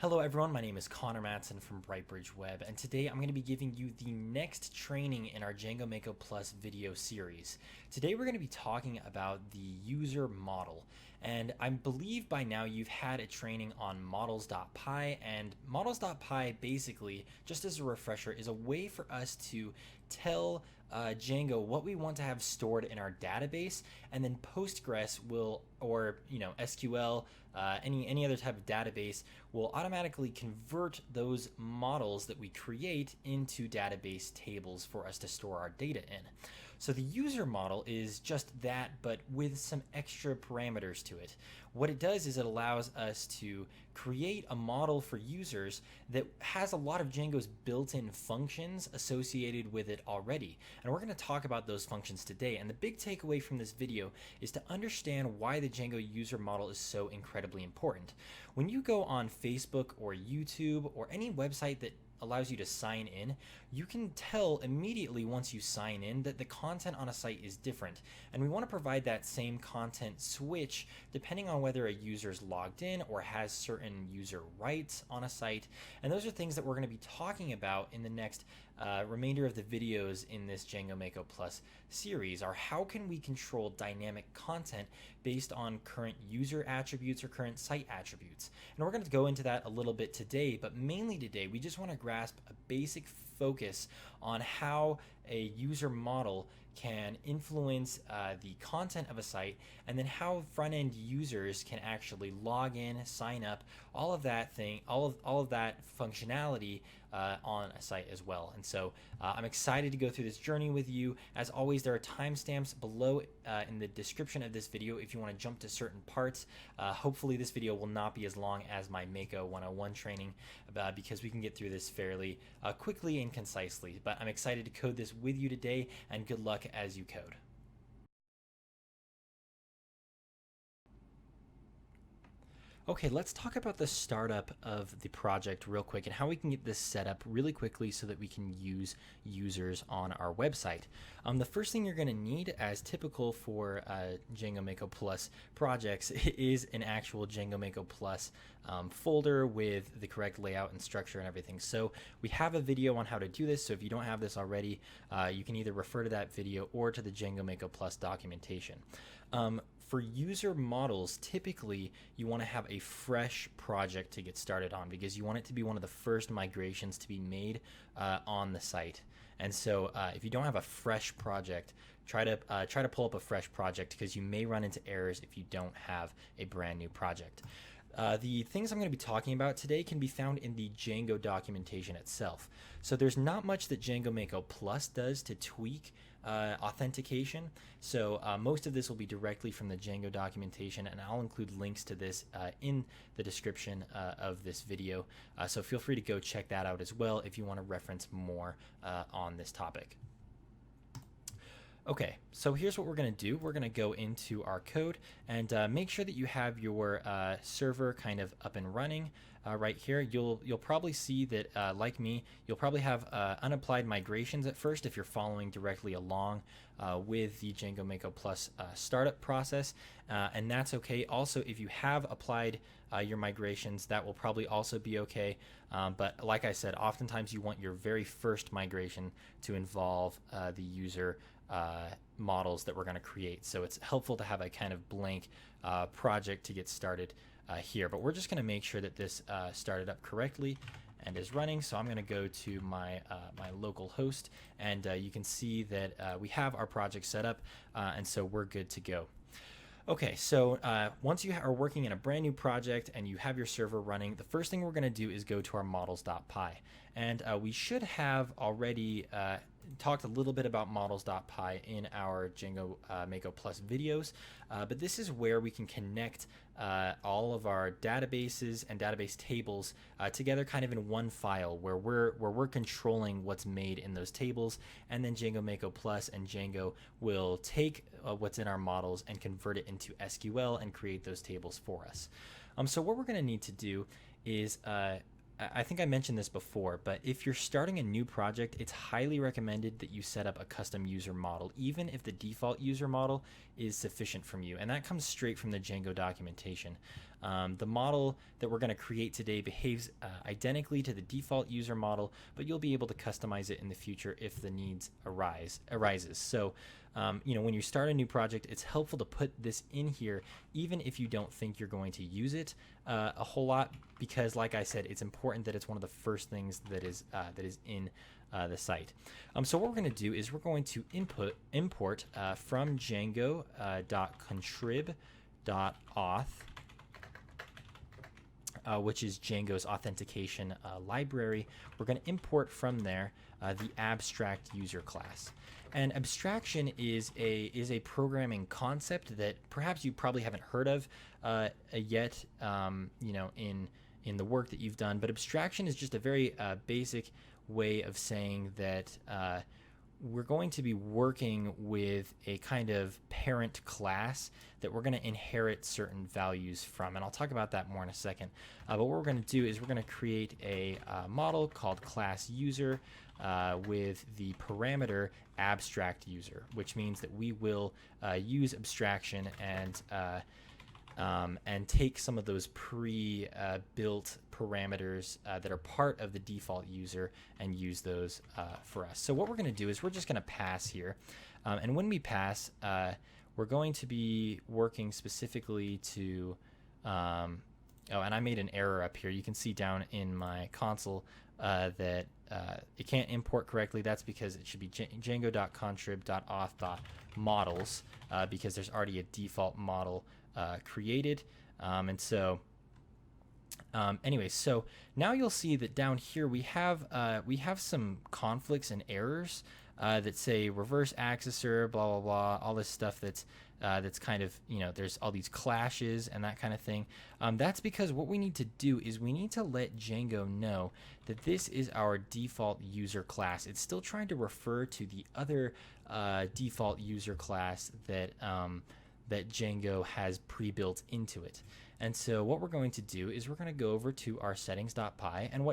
Hello everyone, my name is Connor Matson from Brightbridge Web, and today I'm going to be giving you the next training in our Django Mako Plus video series. Today we're going to be talking about the user model, and I believe by now you've had a training on models.py, and models.py basically, just as a refresher, is a way for us to tell Django what we want to have stored in our database, and then Postgres will, or SQL, any other type of database will automatically convert those models that we create into database tables for us to store our data in. So the user model is just that, but with some extra parameters to it. What it does is it allows us to create a model for users that has a lot of Django's built-in functions associated with it already. And we're going to talk about those functions today. And the big takeaway from this video is to understand why the Django user model is so incredibly important. When you go on Facebook or YouTube or any website that allows you to sign in, you can tell immediately once you sign in that the content on a site is different. And we want to provide that same content switch depending on whether a user is logged in or has certain user rights on a site. And those are things that we're going to be talking about in the next remainder of the videos in this Django Mako Plus series. Are how can we control dynamic content based on current user attributes or current site attributes. And we're going to go into that a little bit today, but mainly today we just want to grasp a basic focus on how a user model can influence the content of a site, and then how front-end users can actually log in, sign up, all of that functionality on a site as well. And so I'm excited to go through this journey with you. As always, there are timestamps below in the description of this video if you want to jump to certain parts. Hopefully this video will not be as long as my Mako 101 training because we can get through this fairly quickly and concisely. But I'm excited to code this with you today, and good luck as you code. Okay, let's talk about the startup of the project real quick and how we can get this set up really quickly so that we can use users on our website. The first thing you're going to need, as typical for Django Mako Plus projects, is an actual Django Mako Plus folder with the correct layout and structure and everything. So we have a video on how to do this, so if you don't have this already, you can either refer to that video or to the Django Mako Plus documentation. For user models, typically you want to have a fresh project to get started on because you want it to be one of the first migrations to be made on the site. And so if you don't have a fresh project, try to pull up a fresh project because you may run into errors if you don't have a brand new project. The things I'm going to be talking about today can be found in the Django documentation itself. So there's not much that Django Mako Plus does to tweak authentication. So most of this will be directly from the Django documentation, and I'll include links to this in the description of this video. So feel free to go check that out as well if you want to reference more on this topic. Okay, so here's what we're going to do. We're going to go into our code and make sure that you have your server kind of up and running right here. You'll probably see that, like me, you'll probably have unapplied migrations at first if you're following directly along with the Django Mako Plus startup process, and that's okay. Also, if you have applied your migrations, that will probably also be okay. But like I said, oftentimes you want your very first migration to involve the user models that we're going to create. So it's helpful to have a kind of blank project to get started here. But we're just going to make sure that this started up correctly and is running. So I'm going to go to my local host, and you can see that we have our project set up, and so we're good to go. Okay, so once you are working in a brand new project and you have your server running, the first thing we're going to do is go to our models.py. And we should have already talked a little bit about models.py in our Django Mako Plus videos, but this is where we can connect all of our databases and database tables together kind of in one file where we're controlling what's made in those tables, and then Django Mako Plus and Django will take what's in our models and convert it into SQL and create those tables for us. So what we're going to need to do is I think I mentioned this before, but if you're starting a new project, it's highly recommended that you set up a custom user model, even if the default user model is sufficient from you. And that comes straight from the Django documentation. The model that we're going to create today behaves identically to the default user model, but you'll be able to customize it in the future if the needs arises. So, when you start a new project, it's helpful to put this in here, even if you don't think you're going to use it a whole lot, because, like I said, it's important that it's one of the first things that is in the site. So what we're going to do is we're going to import from Django.contrib.auth, which is Django's authentication library. We're going to import from there the abstract user class. And abstraction is a programming concept that perhaps you probably haven't heard of yet, in the work that you've done. But abstraction is just a very basic way of saying that we're going to be working with a kind of parent class that we're going to inherit certain values from. And I'll talk about that more in a second. But what we're going to do is we're going to create a model called class user with the parameter abstract user, which means that we will use abstraction and take some of those pre-built parameters that are part of the default user and use those for us. So what we're going to do is we're just going to pass here. And when we pass, we're going to be working specifically to... and I made an error up here. You can see down in my console that it can't import correctly. That's because it should be django.contrib.auth.models because there's already a default model created. Anyway, so now you'll see that down here we have some conflicts and errors that say reverse accessor, blah blah blah, all this stuff that's kind of, there's all these clashes and that kind of thing. That's because what we need to do is we need to let Django know that this is our default user class. It's still trying to refer to the other default user class that Django has pre-built into it. And so what we're going to do is we're going to go over to our settings.py, and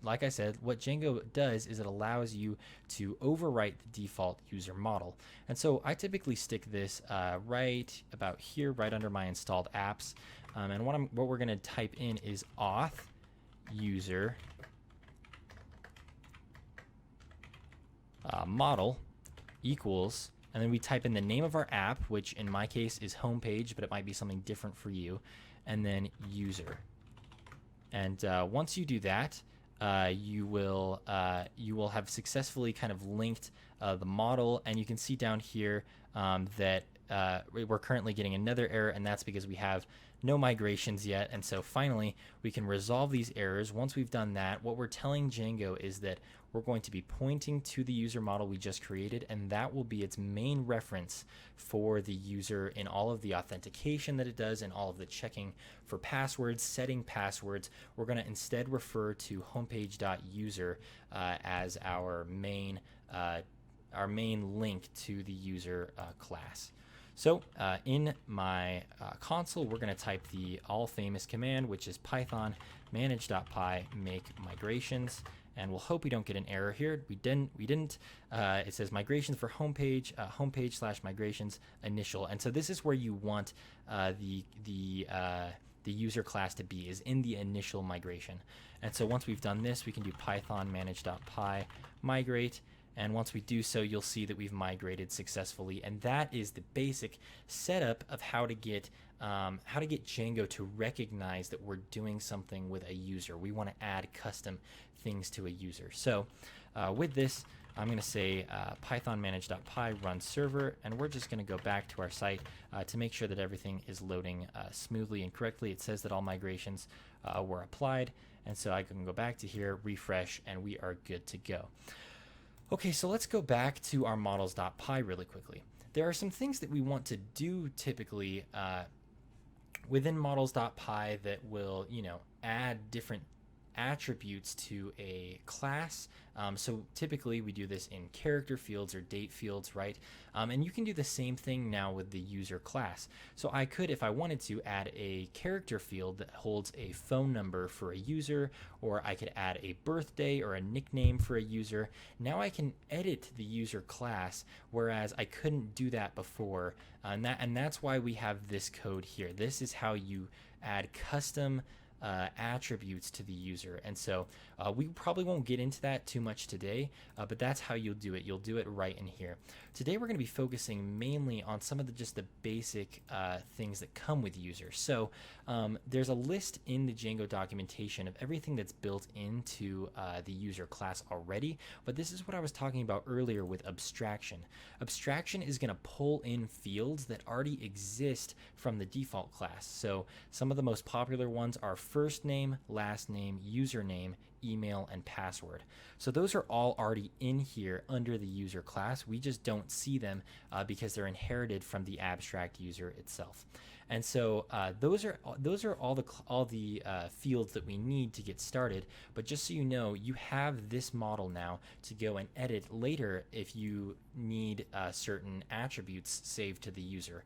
like I said, what Django does is it allows you to overwrite the default user model. And so I typically stick this right about here, right under my installed apps. And what we're going to type in is auth user model equals, and then we type in the name of our app, which in my case is homepage, but it might be something different for you, and then user. And once you do that, you will have successfully kind of linked the model, and you can see down here that we're currently getting another error, and that's because we have no migrations yet. And so finally we can resolve these errors. Once we've done that, what we're telling Django is that we're going to be pointing to the user model we just created, and that will be its main reference for the user in all of the authentication that it does and all of the checking for passwords, setting passwords. We're going to instead refer to homepage.user as our main link to the user class. So in my console, we're going to type the all famous command, which is python manage.py make migrations, and we'll hope we don't get an error here. We didn't. It says migrations for homepage, homepage/migrations initial, and so this is where you want the user class to be, is in the initial migration. And so once we've done this, we can do python manage.py migrate. And once we do so, you'll see that we've migrated successfully, and that is the basic setup of how to get Django to recognize that we're doing something with a user. We want to add custom things to a user. So with this, I'm going to say python manage.py run server, and we're just going to go back to our site to make sure that everything is loading smoothly and correctly. It says that all migrations were applied, and so I can go back to here, refresh, and we are good to go. Okay, so let's go back to our models.py really quickly. There are some things that we want to do typically within models.py that will, add different attributes to a class. So typically we do this in character fields or date fields, right? And you can do the same thing now with the user class. So I could, if I wanted to, add a character field that holds a phone number for a user, or I could add a birthday or a nickname for a user. Now I can edit the user class, whereas I couldn't do that before. And that's why we have this code here. This is how you add custom attributes to the user. And so we probably won't get into that too much today, but that's how you'll do it. You'll do it right in here. Today we're going to be focusing mainly on some of the basic things that come with users. So there's a list in the Django documentation of everything that's built into the user class already, but this is what I was talking about earlier with abstraction. Abstraction is going to pull in fields that already exist from the default class. So some of the most popular ones are first name, last name, username, email, and password. So those are all already in here under the user class. We just don't see them because they're inherited from the abstract user itself. And so those are all the fields that we need to get started. But just so you know, you have this model now to go and edit later if you need certain attributes saved to the user.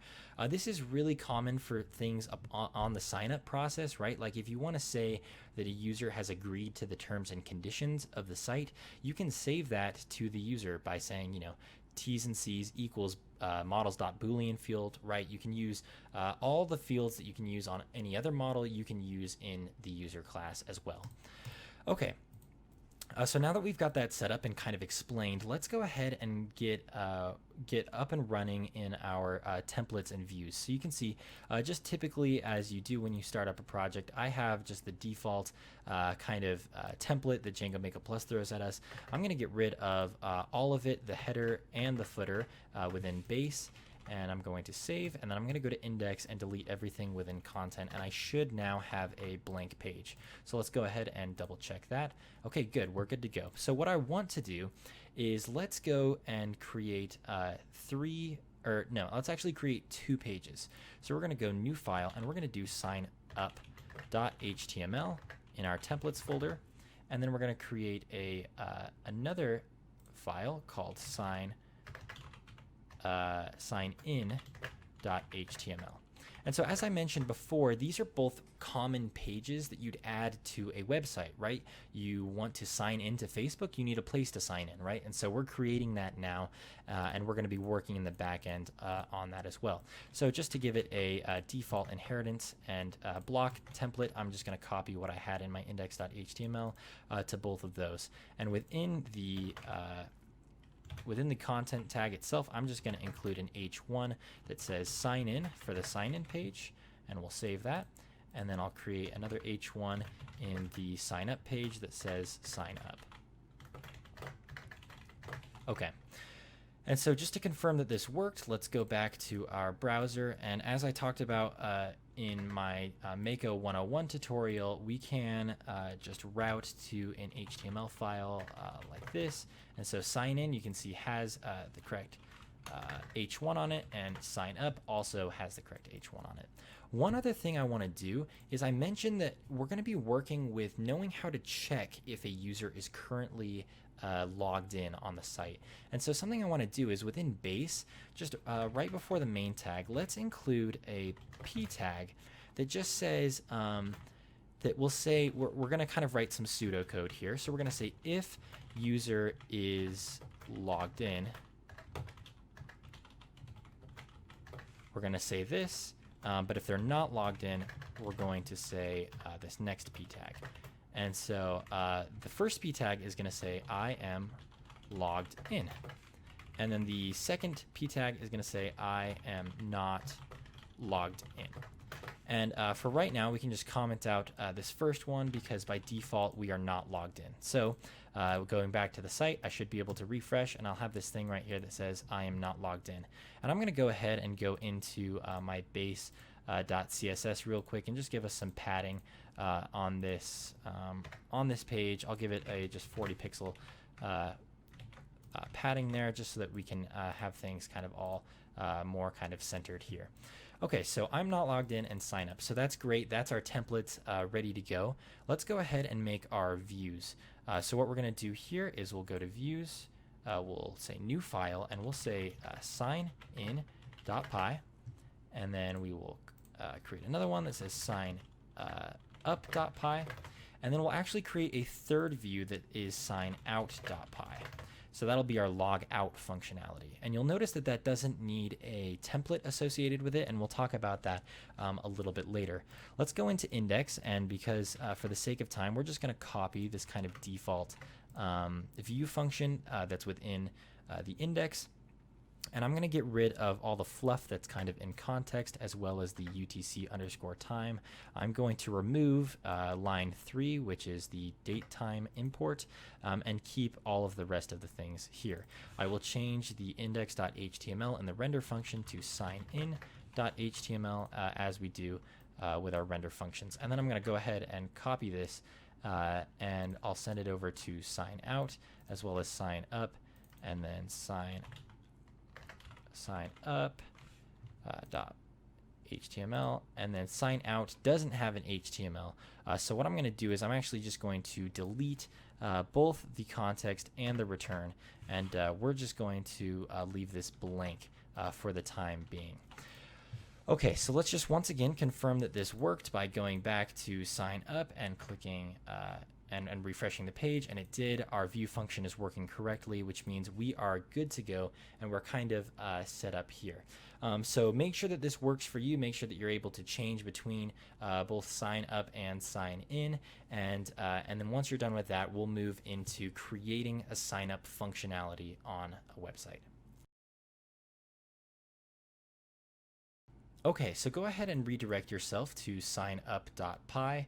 This is really common for things on the sign-up process, right? Like if you want to say that a user has agreed to the terms and conditions of the site, you can save that to the user by saying, you know, T's and C's equals models.boolean field, right? You can use all the fields that you can use on any other model, you can use in the user class as well. Okay. So now that we've got that set up and kind of explained, let's go ahead and get up and running in our templates and views. So you can see just typically as you do when you start up a project, I have just the default kind of template that Django Mako Plus throws at us. I'm going to get rid of all of it, the header and the footer within base. And I'm going to save, and then I'm going to go to index and delete everything within content, and I should now have a blank page. So let's go ahead and double check that. Okay, good, we're good to go. So what I want to do is let's go and create let's actually create 2 pages. So we're going to go new file, and we're going to do signup.html in our templates folder, and then we're going to create another file called signin.html. And so as I mentioned before, these are both common pages that you'd add to a website, right? You want to sign into Facebook, you need a place to sign in, right? And so we're creating that now, and we're going to be working in the back end on that as well. So just to give it a default inheritance and block template, I'm just going to copy what I had in my index.html to both of those. And within the content tag itself, I'm just going to include an H1 that says sign in for the sign in page, and we'll save that. And then I'll create another H1 in the sign up page that says sign up. Okay. And so just to confirm that this worked, let's go back to our browser. And as I talked about in my Mako 101 tutorial, we can just route to an HTML file like this. And so sign in, you can see, has the correct H1 on it, and sign up also has the correct H1 on it. One other thing I want to do is I mentioned that we're going to be working with knowing how to check if a user is currently logged in on the site. And so something I want to do is within base, just right before the main tag, let's include a p tag that just says that we'll say we're going to kind of write some pseudocode here. So we're going to say if user is logged in, we're going to say this, but if they're not logged in, we're going to say this next p tag. And so the first p tag is going to say I am logged in. And then the second p tag is going to say I am not logged in. And for right now, we can just comment out this first one because by default, we are not logged in. So going back to the site, I should be able to refresh, and I'll have this thing right here that says I am not logged in. And I'm going to go ahead and go into my base.css real quick and just give us some padding on this page. I'll give it a just 40 pixel padding there just so that we can have things kind of all more kind of centered here. Okay, so I'm not logged in and sign up. So that's great. That's our templates ready to go. Let's go ahead and make our views. So what we're going to do here is we'll go to views. We'll say new file, and we'll say signin.py. And then we will create another one that says signup.py. And then we'll actually create a third view that is signout.py. So that'll be our log out functionality. And you'll notice that that doesn't need a template associated with it, and we'll talk about that a little bit later. Let's go into index, and because for the sake of time, we're just going to copy this kind of default view function that's within the index. And I'm going to get rid of all the fluff that's kind of in context, as well as the UTC_time. I'm going to remove line 3, which is the date time import, and keep all of the rest of the things here. I will change the index.html and the render function to signin.html as we do with our render functions. And then I'm going to go ahead and copy this, and I'll send it over to sign out, as well as sign up, and then sign up dot HTML, and then sign out doesn't have an HTML. So what I'm going to do is I'm actually just going to delete both the context and the return, and we're just going to leave this blank for the time being. Okay, so let's just once again confirm that this worked by going back to sign up and clicking and refreshing the page, and it did. Our view function is working correctly, which means we are good to go, and we're kind of set up here. So make sure that this works for you. Make sure that you're able to change between both sign up and sign in, and then once you're done with that, we'll move into creating a sign up functionality on a website. Okay, so go ahead and redirect yourself to signup.py.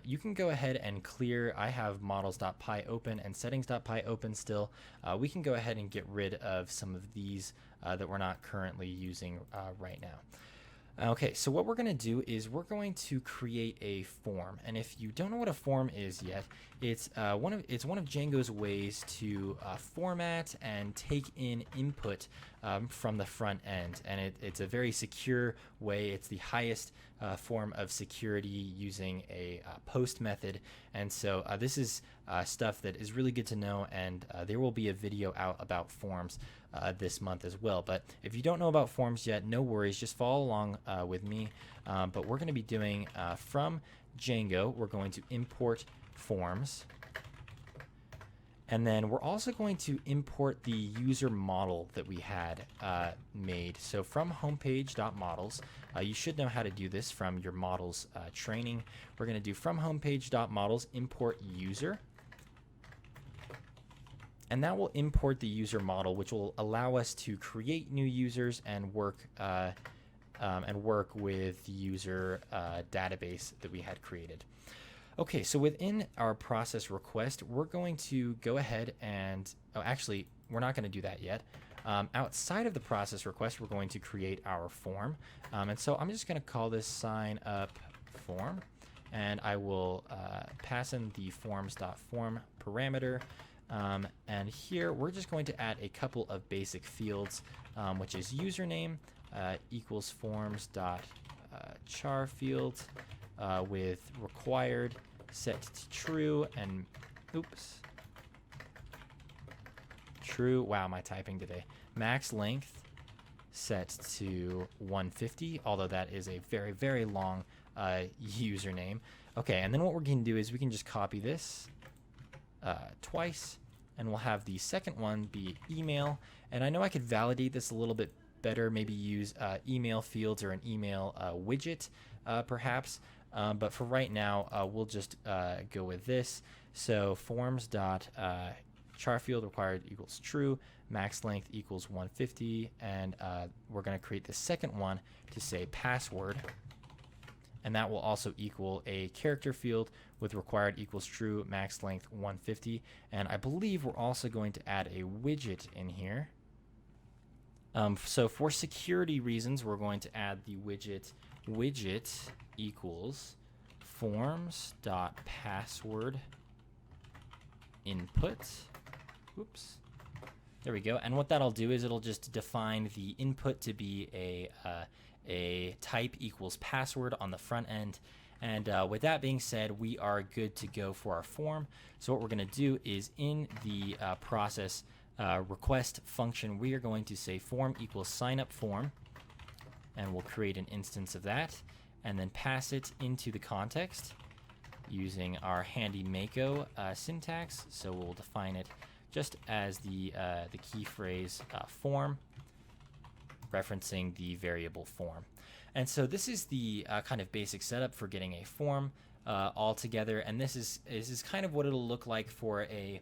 You can go ahead and clear. I have models.py open and settings.py open still. We can go ahead and get rid of some of these that we're not currently using right now. Okay, so what we're going to do is we're going to create a form, and if you don't know what a form is yet, it's one of Django's ways to format and take in input from the front end, and it's a very secure way. It's the highest form of security using a post method, and so this is stuff that is really good to know, and there will be a video out about forms this month as well. But if you don't know about forms yet, no worries, just follow along with me. But we're going to be doing from Django, we're going to import forms, and then we're also going to import the user model that we had made. So from homepage.models, you should know how to do this from your models training. We're going to do from homepage.models import user, and that will import the user model, which will allow us to create new users and work with the user database that we had created. Okay, so within our process request, we're going to go ahead and, actually, we're not going to do that yet. Outside of the process request, we're going to create our form. And so I'm just going to call this sign up form, and I will pass in the forms.form parameter. And here we're just going to add a couple of basic fields, which is username equals forms.char field with required set to true, and true. Wow, my typing today. Max length set to 150, although that is a very, very long username. Okay, and then what we're going to do is we can just copy this twice, and we'll have the second one be email. And I know I could validate this a little bit better, maybe use email fields or an email widget perhaps, but for right now we'll just go with this. So forms.char field required equals true, max length equals 150, and we're going to create the second one to say password, and that will also equal a character field with required equals true, max length 150. And I believe we're also going to add a widget in here. So for security reasons, we're going to add the widget equals forms.password input. Oops. There we go. And what that'll do is it'll just define the input to be a type equals password on the front end. And with that being said, we are good to go for our form. So what we're going to do is in the process request function, we are going to say form equals signup form, and we'll create an instance of that and then pass it into the context using our handy Mako syntax. So we'll define it just as the key phrase form, referencing the variable form. And so this is the kind of basic setup for getting a form all together. And this is kind of what it'll look like for a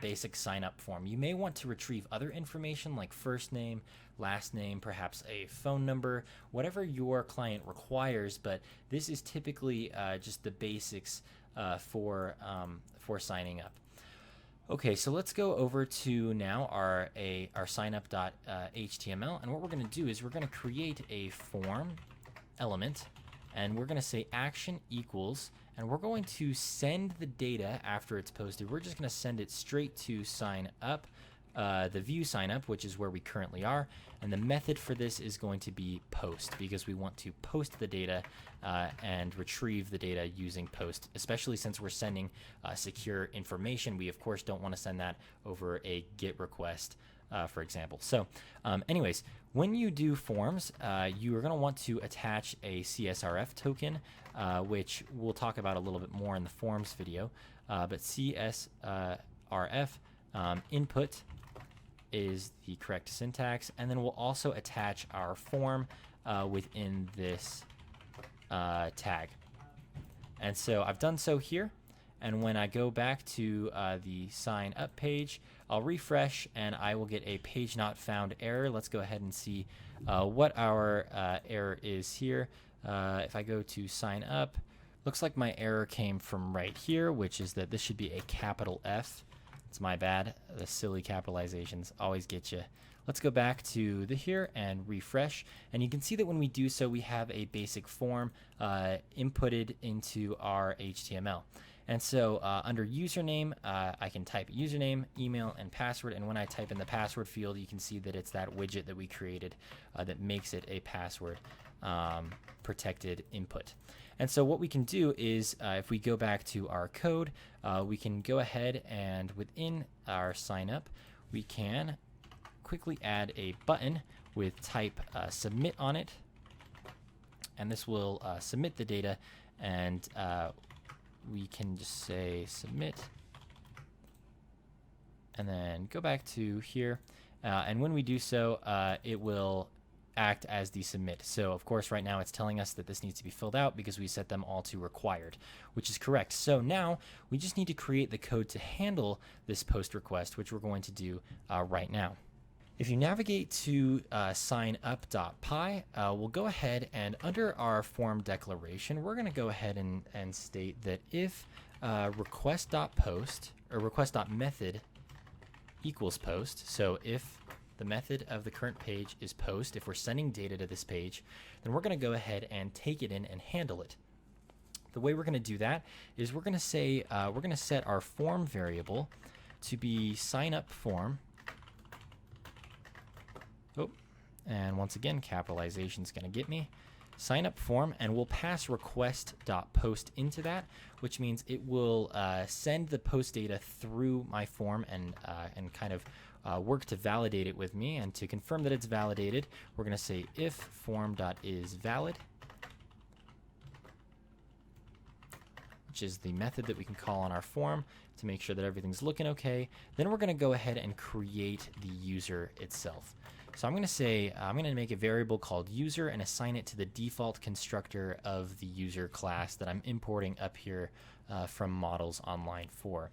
basic sign up form. You may want to retrieve other information like first name, last name, perhaps a phone number, whatever your client requires. But this is typically just the basics for signing up. Okay, so let's go over to now our signup.html, and what we're going to do is we're going to create a form element, and we're going to say action equals, and we're going to send the data after it's posted. We're just going to send it straight to sign up, the view sign up, which is where we currently are, and the method for this is going to be post, because we want to post the data and retrieve the data using post, especially since we're sending secure information. We of course don't want to send that over a GET request, for example. So anyways, when you do forms, you are going to want to attach a CSRF token, which we'll talk about a little bit more in the forms video. But CSRF input is the correct syntax, and then we'll also attach our form within this tag. And so I've done so here, and when I go back to the sign up page, I'll refresh and I will get a page not found error. Let's go ahead and see what our error is here. If I go to sign up, looks like my error came from right here, which is that this should be a capital F. It's my bad. The silly capitalizations always get you. Let's go back to here and refresh. And you can see that when we do so, we have a basic form inputted into our HTML. And so under username, I can type username, email, and password. And when I type in the password field, you can see that it's that widget that we created that makes it a password protected input. And so what we can do is if we go back to our code, we can go ahead and within our sign up, we can quickly add a button with type submit on it. And this will submit the data, and we can just say submit and then go back to here. And when we do so, it will act as the submit. So of course right now it's telling us that this needs to be filled out because we set them all to required, which is correct. So now we just need to create the code to handle this post request, which we're going to do right now. If you navigate to signup.py, we'll go ahead and under our form declaration, we're going to go ahead and state that if request.post or request.method equals post, so if the method of the current page is post, if we're sending data to this page, then we're going to go ahead and take it in and handle it. The way we're going to do that is we're going to say we're going to set our form variable to be signup form. Oh, and once again, capitalization is going to get me. Signup form, and we'll pass request.post into that, which means it will send the post data through my form and kind of work to validate it with me. And to confirm that it's validated, we're going to say if form.isValid, which is the method that we can call on our form to make sure that everything's looking okay. Then we're going to go ahead and create the user itself. So I'm going to say, I'm going to make a variable called user and assign it to the default constructor of the user class that I'm importing up here from Models Online 4.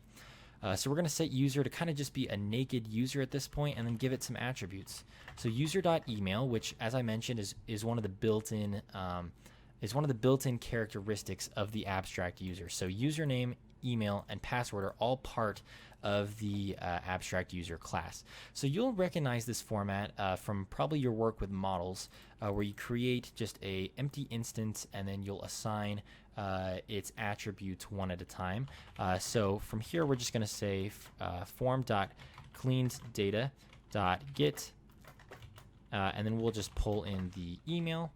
So we're going to set user to kind of just be a naked user at this point, and then give it some attributes. So user.email, which as I mentioned is one of the built-in characteristics of the abstract user. So username, email, and password are all part of the abstract user class. So you'll recognize this format from probably your work with models, where you create just a empty instance and then you'll assign its attributes one at a time. So from here we're just going to say form.cleanedData.get and then we'll just pull in the email,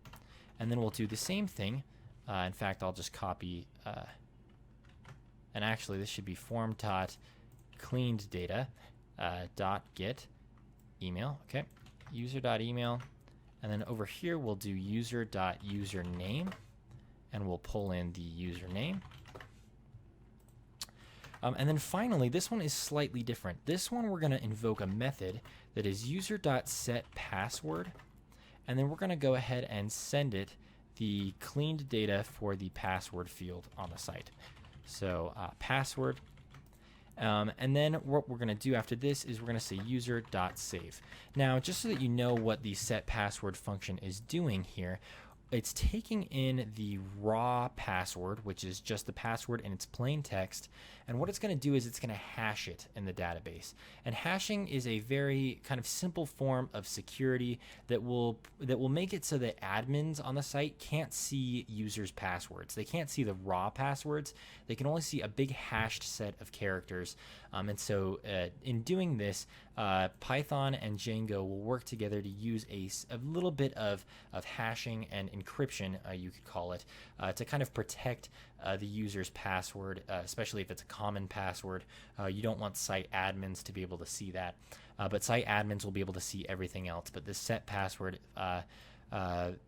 and then we'll do the same thing. In fact, I'll just copy, and actually this should be form.cleanedData .get email. Okay, user.email, and then over here we'll do user.username, and we'll pull in the username. And then finally, this one is slightly different. This one we're going to invoke a method that is user.setPassword, and then we're going to go ahead and send it the cleaned data for the password field on the site. So password. And then what we're going to do after this is we're going to say user.save. Now, just so that you know what the setPassword function is doing here, it's taking in the raw password, which is just the password in its plain text, and what it's going to do is it's going to hash it in the database. And hashing is a very kind of simple form of security that will make it so that admins on the site can't see users' passwords. They can't see the raw passwords. They can only see a big hashed set of characters. And so in doing this, Python and Django will work together to use a little bit of hashing and encryption, you could call it, to kind of protect the user's password, especially if it's a common password. You don't want site admins to be able to see that, but site admins will be able to see everything else. But this setPassword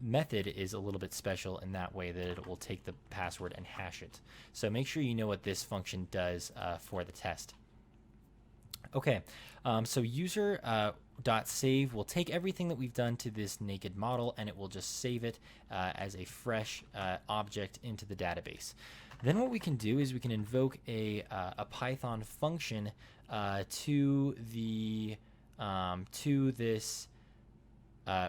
method is a little bit special in that way that it will take the password and hash it. So make sure you know what this function does for the test. Okay, so user.save will take everything that we've done to this naked model, and it will just save it as a fresh object into the database. Then what we can do is we can invoke a Python function to this.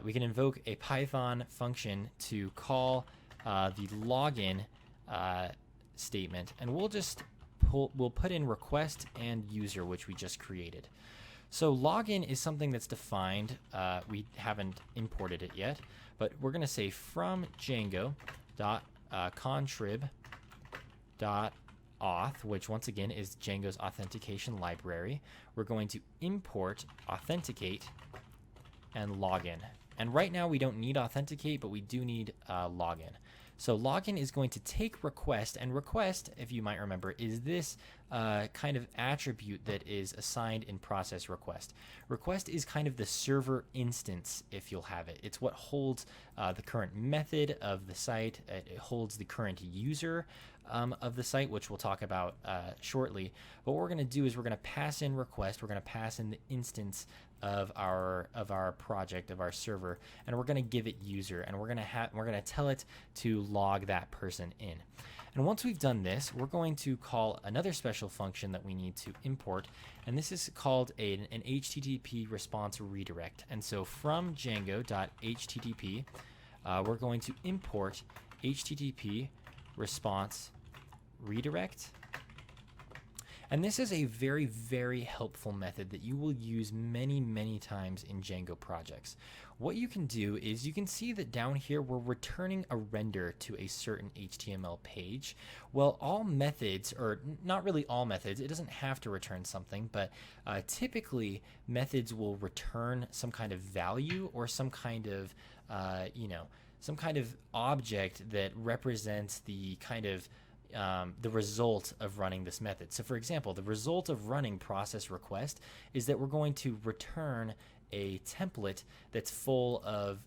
We can invoke a Python function to call the login statement, and we'll put in request and user, which we just created. So login is something that's defined. We haven't imported it yet, but we're going to say from Django.contrib.auth, which once again is Django's authentication library. We're going to import authenticate and login. And right now we don't need authenticate, but we do need login. So login is going to take request, and request, if you might remember, is this kind of attribute that is assigned in process request. Request is kind of the server instance, if you'll have it. It's what holds the current method of the site. It holds the current user of the site, which we'll talk about shortly. But what we're going to do is we're going to pass in request. We're going to pass in the instance of our project, of our server, and we're going to give it user, and we're going to tell it to log that person in. And once we've done this, we're going to call another special function that we need to import, and this is called an HTTP response redirect. And so from Django.http, we're going to import HTTP response redirect. And this is a very, very helpful method that you will use many, many times in Django projects. What you can do is you can see that down here we're returning a render to a certain HTML page. Well, all methods, or not really all methods, it doesn't have to return something, but typically methods will return some kind of value or some kind of, some kind of object that represents the kind of the result of running this method. So for example, the result of running process request is that we're going to return a template that's full of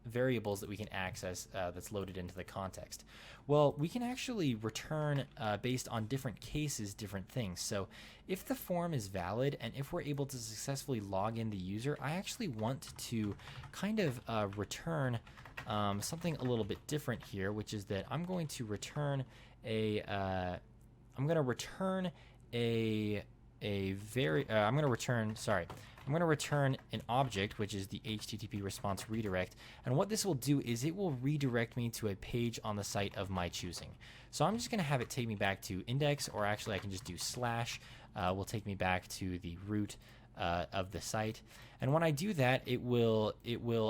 variables that we can access that's loaded into the context. Well, we can actually return based on different cases, different things. So if the form is valid and if we're able to successfully log in the user, I actually want to kind of return something a little bit different here, which is that I'm going to return an object, which is the HTTP response redirect, and what this will do is it will redirect me to a page on the site of my choosing. So I'm just going to have it take me back to index, or actually I can just do slash, will take me back to the root of the site. And when I do that, it will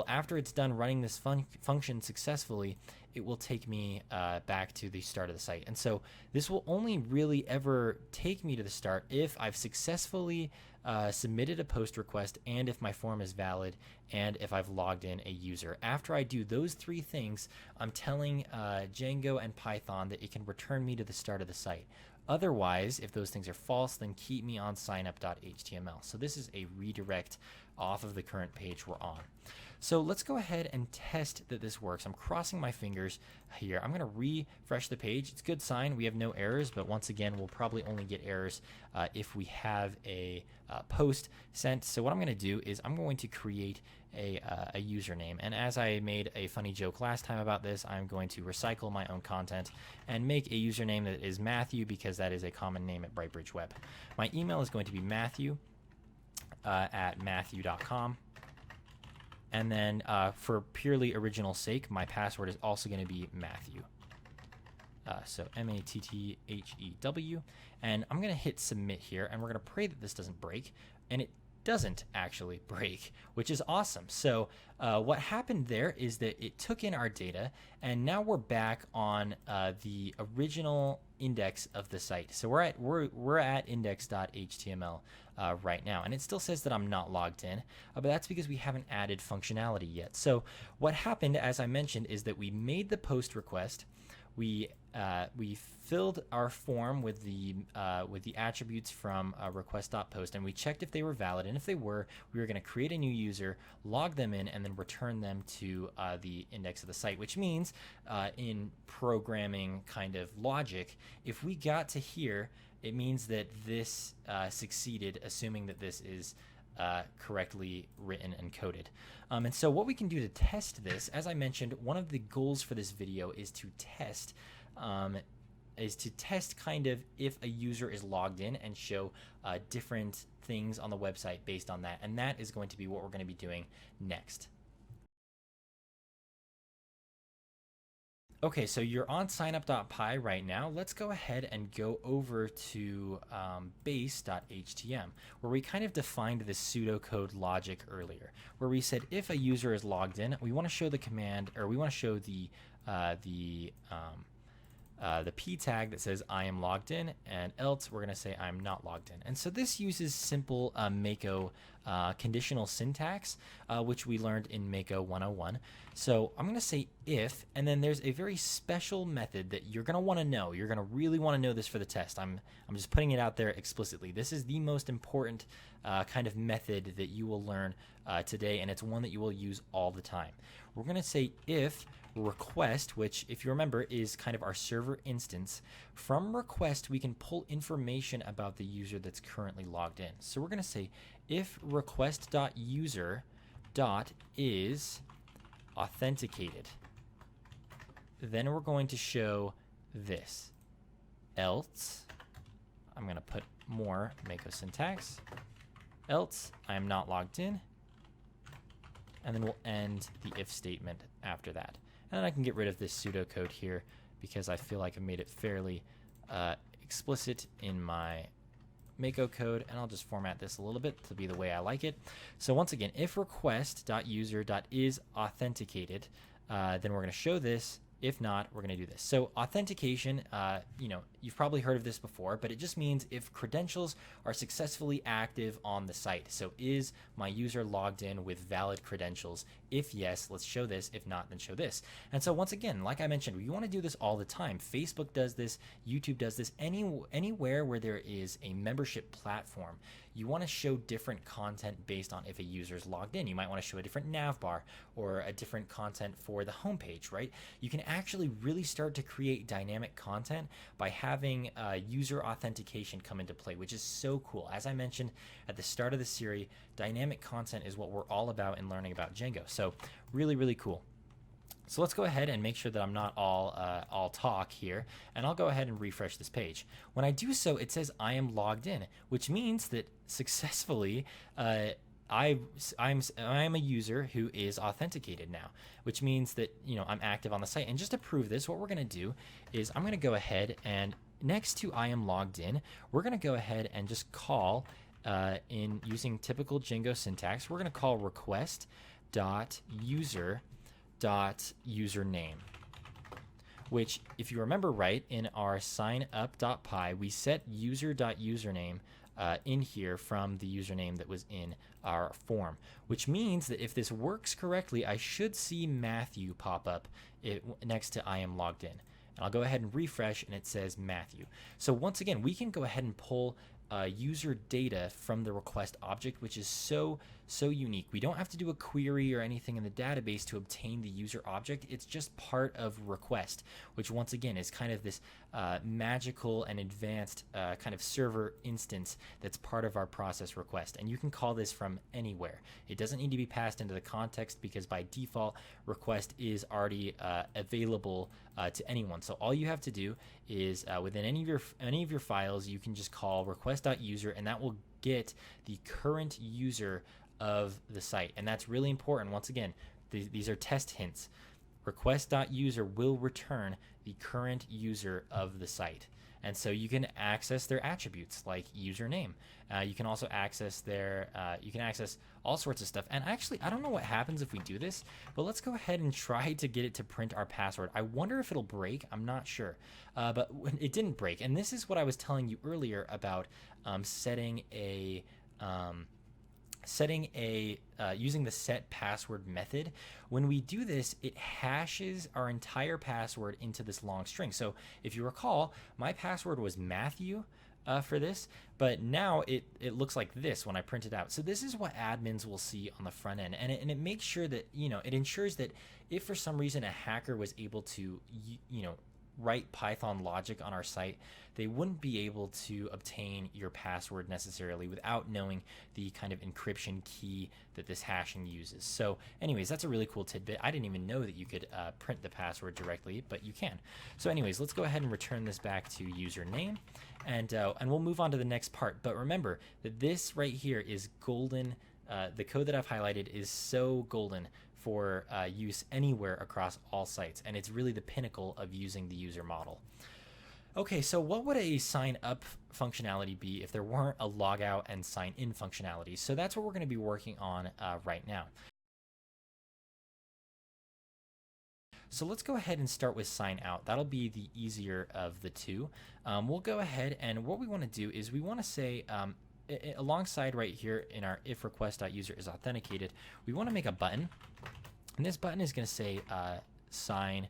after it's done running this function successfully, it will take me back to the start of the site. And so this will only really ever take me to the start if I've successfully submitted a post request, and if my form is valid, and if I've logged in a user. After I do those three things, I'm telling Django and Python that it can return me to the start of the site. Otherwise, if those things are false, then keep me on signup.html. So this is a redirect off of the current page we're on. So let's go ahead and test that this works. I'm crossing my fingers here. I'm going to refresh the page. It's a good sign. We have no errors, but once again, we'll probably only get errors if we have a post sent. So what I'm going to do is I'm going to create a username. And as I made a funny joke last time about this, I'm going to recycle my own content and make a username that is Matthew, because that is a common name at Brightbridge Web. My email is going to be Matthew at matthew.com. And then for purely original sake, my password is also going to be Matthew. So MATTHEW. And I'm going to hit submit here, and we're going to pray that this doesn't break. And it doesn't actually break, which is awesome. So what happened there is that it took in our data, and now we're back on the original index of the site. So we're at index.html right now, and it still says that I'm not logged in, but that's because we haven't added functionality yet. So what happened, as I mentioned, is that we made the post request. We filled our form with the attributes from request.post, and we checked if they were valid, and if they were, we were going to create a new user, log them in, and then return them to the index of the site, which means in programming kind of logic, if we got to here, it means that this succeeded, assuming that this is correctly written and coded. And so what we can do to test this, as I mentioned, one of the goals for this video is to test kind of if a user is logged in and show different things on the website based on that. And that is going to be what we're going to be doing next. Okay, so you're on signup.py right now. Let's go ahead and go over to base.htm, where we kind of defined this pseudocode logic earlier, where we said if a user is logged in, we want to show the command, or we want to show the p tag that says I am logged in, and else we're going to say I'm not logged in. And so this uses simple Mako conditional syntax, which we learned in Mako 101. So I'm going to say if, and then there's a very special method that you're going to want to know. You're going to really want to know this for the test. I'm just putting it out there explicitly. This is the most important kind of method that you will learn today, and it's one that you will use all the time. We're going to say if request, which if you remember is kind of our server instance. From request, we can pull information about the user that's currently logged in. So we're going to say if request.user.is authenticated, then we're going to show this. Else, I'm going to put more Mako syntax. Else, I am not logged in. And then we'll end the if statement after that. And then I can get rid of this pseudocode here because I feel like I made it fairly explicit in my Mako code, and I'll just format this a little bit to be the way I like it. So once again, if request.user.is authenticated, then we're going to show this. If not, we're going to do this. So authentication, you've probably heard of this before, but it just means if credentials are successfully active on the site. So is my user logged in with valid credentials? If yes, let's show this. If not, then show this. And so once again, like I mentioned, you want to do this all the time. Facebook does this, YouTube does this, anywhere where there is a membership platform, you want to show different content based on if a user is logged in. You might want to show a different nav bar or a different content for the homepage, right? You can actually really start to create dynamic content by having user authentication come into play, which is so cool. As I mentioned at the start of the series, dynamic content is what we're all about in learning about Django. So really, really cool. So let's go ahead and make sure that I'm not all talk here, and I'll go ahead and refresh this page. When I do so, it says I am logged in, which means that successfully I'm a user who is authenticated now, which means that I'm active on the site. And just to prove this, what we're going to do is I'm going to go ahead and next to I am logged in, we're going to go ahead and just call in using typical Django syntax. We're going to call request.user.username. which, if you remember right, in our signup.py, we set user.username in here from the username that was in our form, which means that if this works correctly, I should see Matthew pop up next to I am logged in. And I'll go ahead and refresh, and it says Matthew. So once again, we can go ahead and pull user data from the request object, which is so unique. We don't have to do a query or anything in the database to obtain the user object. It's just part of request, which once again is kind of this magical and advanced kind of server instance that's part of our process request. And you can call this from anywhere. It doesn't need to be passed into the context because by default request is already available to anyone. So all you have to do is within any of your files, you can just call request.user, and that will get the current user of the site. And that's really important. Once again, these are test hints. Request.user will return the current user of the site. And so you can access their attributes like username. You can also access you can access all sorts of stuff. And actually, I don't know what happens if we do this, but let's go ahead and try to get it to print our password. I wonder if it'll break. I'm not sure, but it didn't break. And this is what I was telling you earlier about setting using the set password method. When we do this, it hashes our entire password into this long string. So if you recall, my password was Matthew for this, but now it looks like this when I print it out. So this is what admins will see on the front end, and it makes sure that, it ensures that if for some reason a hacker was able to, write Python logic on our site, they wouldn't be able to obtain your password necessarily without knowing the kind of encryption key that this hashing uses. So anyways, that's a really cool tidbit. I didn't even know that you could print the password directly, but you can. So anyways, let's go ahead and return this back to username, and we'll move on to the next part. But remember that this right here is golden. The code that I've highlighted is so golden for use anywhere across all sites, and it's really the pinnacle of using the user model. Okay, so what would a sign up functionality be if there weren't a logout and sign in functionality? So that's what we're going to be working on right now. So let's go ahead and start with sign out. That'll be the easier of the two. We'll go ahead, and what we want to do is we want to say alongside right here in our if request.user is authenticated, we want to make a button, and this button is going to say sign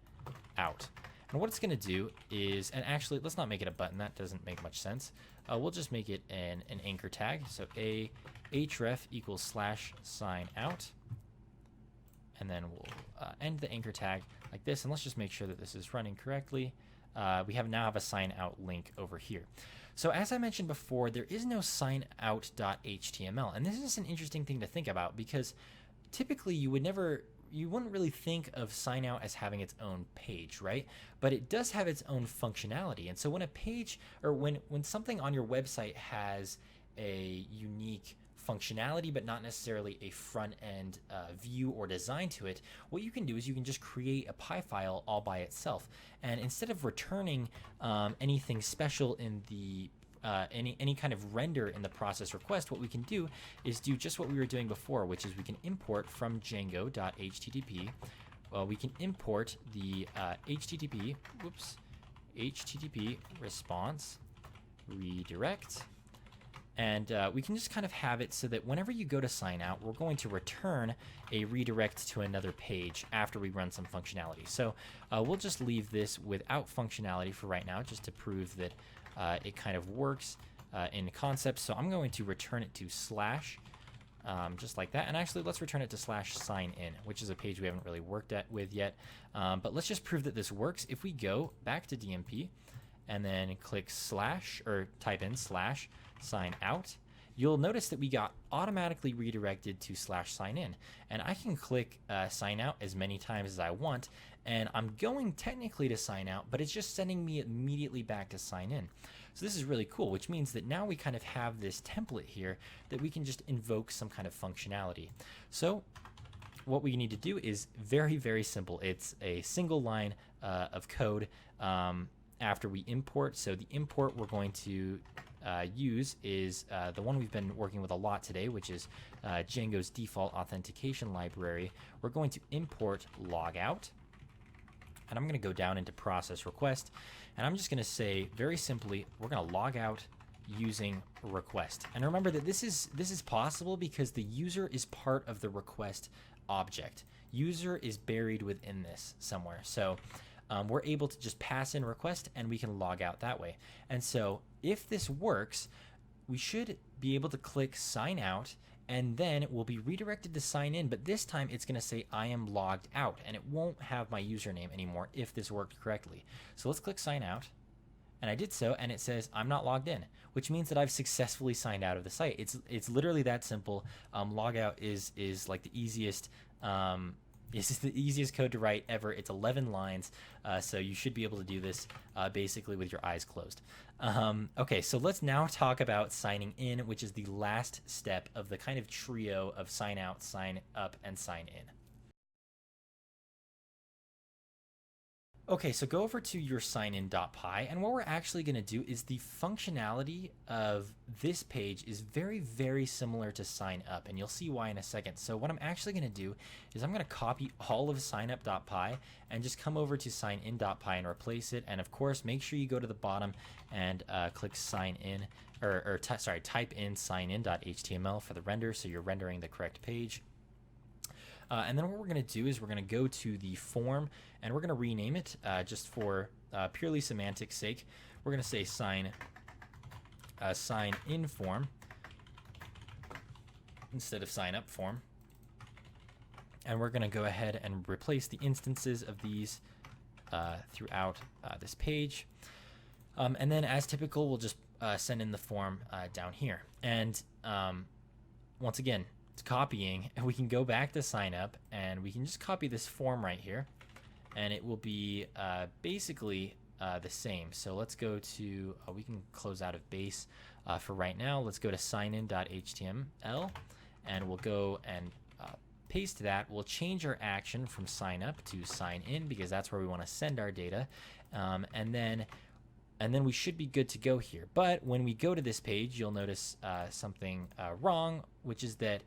out. And what it's going to do is, and actually let's not make it a button, that doesn't make much sense. We'll just make it an anchor tag. So a href equals /sign out, and then we'll end the anchor tag like this, and let's just make sure that this is running correctly. We now have a sign out link over here. So as I mentioned before, there is no signout.html, and this is an interesting thing to think about because typically you wouldn't really think of sign out as having its own page, right? But it does have its own functionality. And so when a page, or when something on your website has a unique functionality but not necessarily a front end view or design to it, what you can do is you can just create a py file all by itself, and instead of returning anything special in the any kind of render in the process request, what we can do is do just what we were doing before, which is we can import from Django.http. We can import the HTTP response redirect. And we can just kind of have it so that whenever you go to sign out, we're going to return a redirect to another page after we run some functionality. So we'll just leave this without functionality for right now, just to prove that it kind of works in concept. So I'm going to return it to / just like that. And actually, let's return it to /sign in, which is a page we haven't really worked with yet. But let's just prove that this works. If we go back to DMP and then click / or type in /sign out, you'll notice that we got automatically redirected to /sign in. And I can click sign out as many times as I want, and I'm going technically to sign out, but it's just sending me immediately back to sign in. So this is really cool, which means that now we kind of have this template here that we can just invoke some kind of functionality. So what we need to do is very, very simple. It's a single line of code after we import. So the import we're going to use is the one we've been working with a lot today, which is Django's default authentication library. We're going to import logout, and I'm going to go down into process request, and I'm just going to say very simply, we're going to log out using request. And remember that this is possible because the user is part of the request object. User is buried within this somewhere. So we're able to just pass in request and we can log out that way. And so if this works, we should be able to click sign out, and then we'll be redirected to sign in, but this time it's going to say I am logged out, and it won't have my username anymore if this worked correctly. So let's click sign out, and I did so, and it says I'm not logged in, which means that I've successfully signed out of the site. It's literally that simple. Logout is like the easiest. This is the easiest code to write ever. It's 11 lines, so you should be able to do this basically with your eyes closed. Okay, so let's now talk about signing in, which is the last step of the kind of trio of sign out, sign up, and sign in. Okay, so go over to your signin.py, and what we're actually going to do is the functionality of this page is very, very similar to sign up, and you'll see why in a second. So what I'm actually going to do is I'm going to copy all of signup.py and just come over to signin.py and replace it. And of course, make sure you go to the bottom and click sign in, type in signin.html for the render, so you're rendering the correct page. And then what we're going to do is we're going to go to the form, and we're going to rename it just for purely semantics sake. We're going to say sign in form instead of sign up form. And we're going to go ahead and replace the instances of these throughout this page. And then as typical, we'll just send in the form down here. And once again, copying, and we can go back to sign up and we can just copy this form right here, and it will be basically the same. So let's go to we can close out of base for right now. Let's go to signin.html, and we'll go and paste that. We'll change our action from sign up to sign in because that's where we want to send our data, and then we should be good to go here. But when we go to this page, you'll notice something wrong, which is that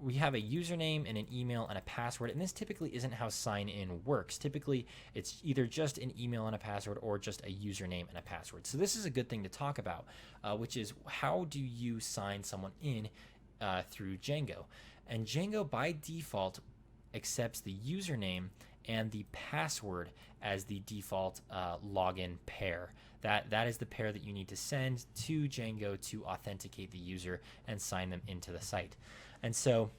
we have a username and an email and a password, and this typically isn't how sign in works. Typically, it's either just an email and a password or just a username and a password. So this is a good thing to talk about, which is how do you sign someone in through Django? And Django by default accepts the username and the password as the default login pair. That is the pair that you need to send to Django to authenticate the user and sign them into the site. And so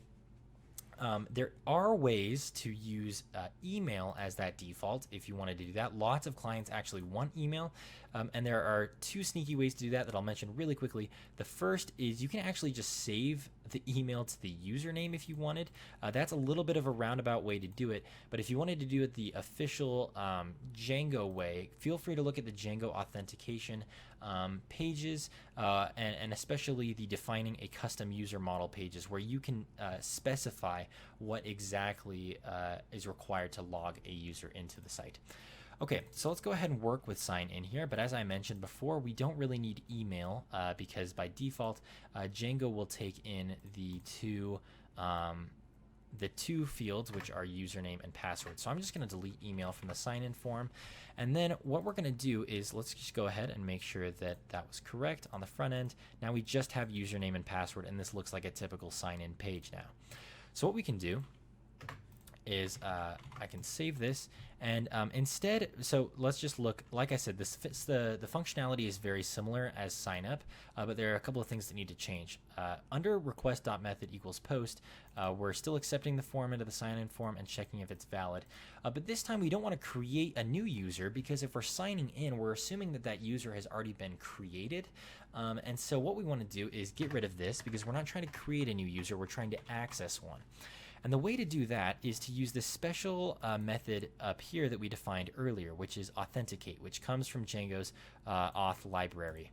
there are ways to use email as that default if you wanted to do that. Lots of clients actually want email, and there are two sneaky ways to do that I'll mention really quickly. The first is you can actually just save the email to the username if you wanted. That's a little bit of a roundabout way to do it, but if you wanted to do it the official Django way, feel free to look at the Django authentication pages, and especially the defining a custom user model pages, where you can specify what exactly is required to log a user into the site. Okay, so let's go ahead and work with sign in here, but as I mentioned before, we don't really need email because by default Django will take in the two fields, which are username and password. So I'm just going to delete email from the sign-in form, and then what we're going to do is let's just go ahead and make sure that that was correct on the front end. Now we just have username and password, and this looks like a typical sign-in page now. So what we can do is I can save this, and instead, so let's just look. Like I said, the functionality is very similar as sign up, but there are a couple of things that need to change. Under request.method equals post, we're still accepting the form into the sign-in form and checking if it's valid. But this time we don't want to create a new user, because if we're signing in, we're assuming that that user has already been created. And so what we want to do is get rid of this, because we're not trying to create a new user, we're trying to access one. And the way to do that is to use this special method up here that we defined earlier, which is authenticate, which comes from Django's Auth Library.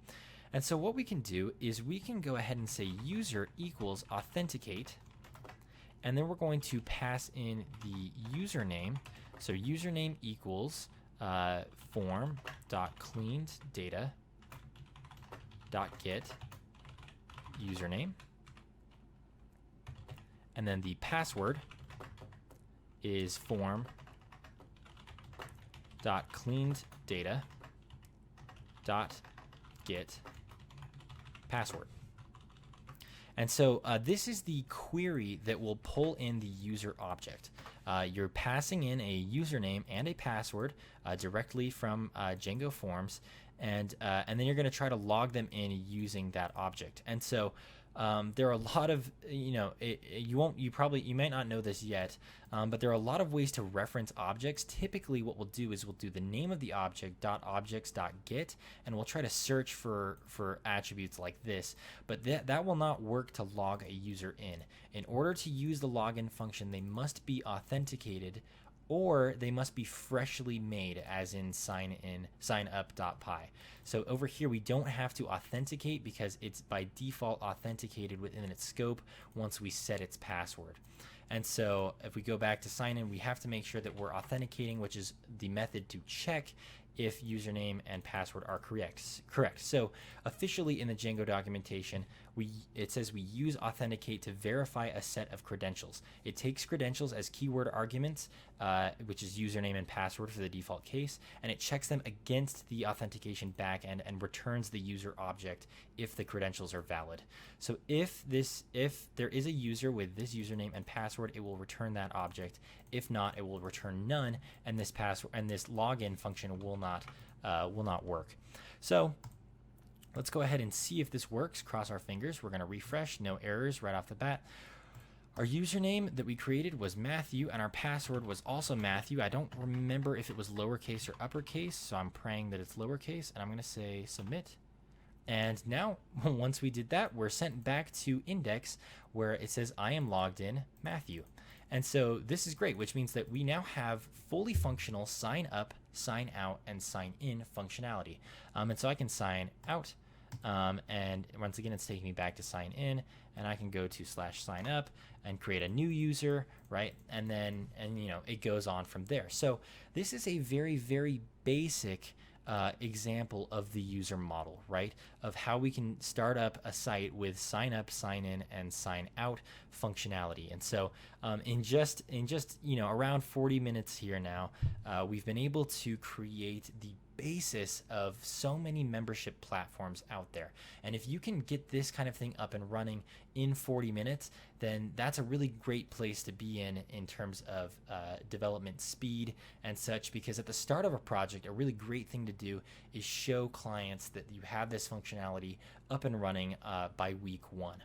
And so what we can do is we can go ahead and say user equals authenticate, and then we're going to pass in the username. So username equals form.cleanedData.get username. And then the password is form dot cleaned data dot get password. And so this is the query that will pull in the user object. You're passing in a username and a password directly from Django Forms, and then you're going to try to log them in using that object. And so there are a lot of, you might not know this yet, but there are a lot of ways to reference objects. Typically what we'll do is we'll do the name of the object .objects.get, and we'll try to search for attributes like this, but that will not work to log a user in. In order to use the login function, they must be authenticated, or they must be freshly made, as in signup.py. So over here we don't have to authenticate because it's by default authenticated within its scope once we set its password. And so if we go back to sign in, we have to make sure that we're authenticating, which is the method to check if username and password are correct. So officially in the Django documentation, it says we use authenticate to verify a set of credentials. It takes credentials as keyword arguments, which is username and password for the default case, and it checks them against the authentication backend and returns the user object if the credentials are valid. So if there is a user with this username and password, it will return that object. If not, it will return none, and this login function will not work. So let's go ahead and see if this works. Cross our fingers. We're going to refresh. No errors right off the bat. Our username that we created was Matthew, and our password was also Matthew. I don't remember if it was lowercase or uppercase, so I'm praying that it's lowercase, and I'm going to say submit. And now, once we did that, we're sent back to index where it says I am logged in, Matthew. And so this is great, which means that we now have fully functional sign up, sign out, and sign in functionality. And so I can sign out, and once again, it's taking me back to sign in, and I can go to /signup and create a new user, right? And it goes on from there. So this is a very, very basic example of the user model, right? Of how we can start up a site with sign up, sign in, and sign out functionality. And so in just around 40 minutes here now, we've been able to create the basis of so many membership platforms out there. And if you can get this kind of thing up and running in 40 minutes, then that's a really great place to be in terms of development speed and such, because at the start of a project, a really great thing to do is show clients that you have this functionality up and running by week 1.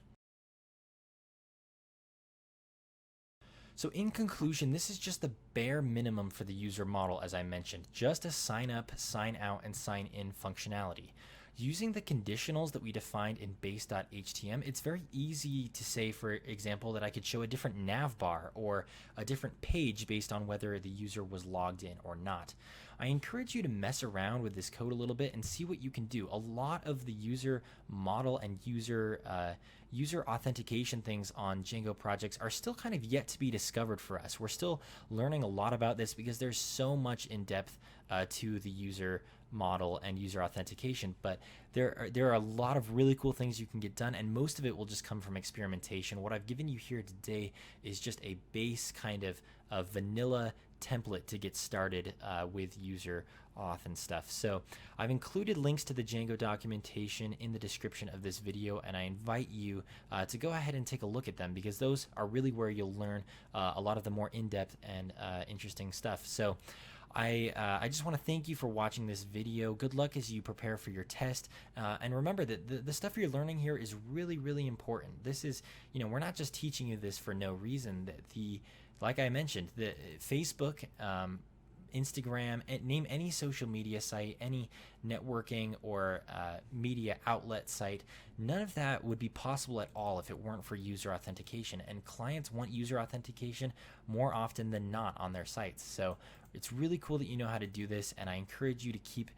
So in conclusion, this is just the bare minimum for the user model, as I mentioned, just a sign up, sign out, and sign in functionality. Using the conditionals that we defined in base.htm, it's very easy to say, for example, that I could show a different nav bar or a different page based on whether the user was logged in or not. I encourage you to mess around with this code a little bit and see what you can do. A lot of the user model and user authentication things on Django projects are still kind of yet to be discovered for us. We're still learning a lot about this because there's so much in depth to the user model and user authentication, but there are a lot of really cool things you can get done, and most of it will just come from experimentation. What I've given you here today is just a base kind of vanilla template to get started with user auth and stuff. So I've included links to the Django documentation in the description of this video, and I invite you to go ahead and take a look at them, because those are really where you'll learn a lot of the more in-depth and interesting stuff. So I just want to thank you for watching this video. Good luck as you prepare for your test, and remember that the stuff you're learning here is really, really important. This is, we're not just teaching you this for no reason. Like I mentioned, the Facebook, Instagram, name any social media site, any networking or media outlet site, none of that would be possible at all if it weren't for user authentication. And clients want user authentication more often than not on their sites. So it's really cool that you know how to do this, and I encourage you to keep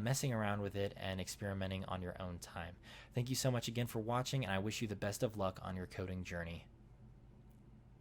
messing around with it and experimenting on your own time. Thank you so much again for watching, and I wish you the best of luck on your coding journey.